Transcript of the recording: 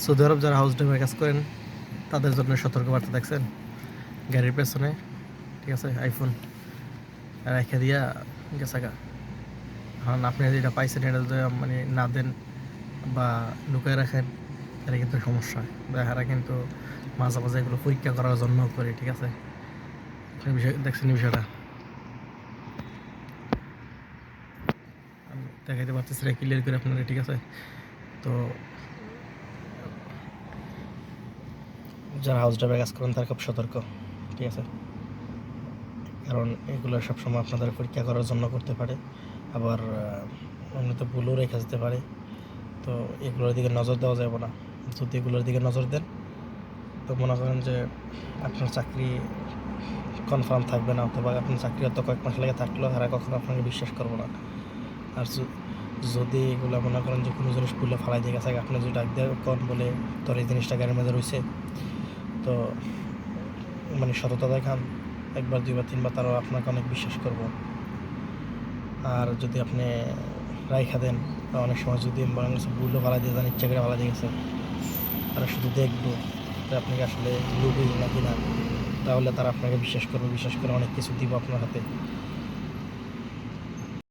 Saudi আরব যারা house driver কাজ করেন তাদের জন্য সতর্কবার্তা দেখছেন গাড়ির পেছনে, ঠিক আছে, আইফোন রেখে দিয়া গেছে গা। কারণ আপনি যেটা পাইছেন এটা যদি মানে না দেন বা লুকায় রাখেন তাহলে কিন্তু সমস্যা হয়। এরা কিন্তু মাঝে মাঝে এগুলো পরীক্ষা করার জন্য করে, ঠিক আছে। আপনি বিষয় দেখছেন এই বিষয়টা, আমি দেখাইতে পারতেছি না ক্লিয়ার করে আপনারা, ঠিক আছে। তো যারা হাউস ড্রাইভার কাজ করেন তারা খুব সতর্ক, ঠিক আছে। কারণ এগুলো সবসময় আপনাদের পরীক্ষা করার জন্য করতে পারে, আবার এমনিতে ভুলও রেখে যেতে পারে। তো এগুলোর দিকে নজর দেওয়া যাবে না। যদি এগুলোর দিকে নজর দেন তো মনে করেন যে আপনার চাকরি কনফার্ম থাকবে না, অথবা আপনার চাকরি হয়তো কয়েক মাস লেগে থাকলেও তারা কখনো আপনাকে বিশ্বাস করবো না। আর যদি এগুলো মনে করেন যে কোনো জিনিস ভুলে ফালাই দিয়ে গেছে, আপনি যদি ডাক দিয়ে কন বলে তোর এই জিনিসটা গাড়ির মধ্যে রয়েছে, তো মানে সততা দেখান একবার দুইবার তিনবার, তারাও আপনাকে অনেক বিশ্বাস করবো। আর যদি আপনি রাইখা দেন বা অনেক সময় যদি মনে করছে ভুলও ফালাই দিয়ে যান, ইচ্ছা করে ফালাই দিয়ে গেছে, তারা শুধু দেখবো যে আপনি কি আসলে লোভী নাকি না, তাহলে তারা আপনাকে বিশ্বাস করবে, বিশ্বাস করে অনেক কিছু দিব আপনার হাতে।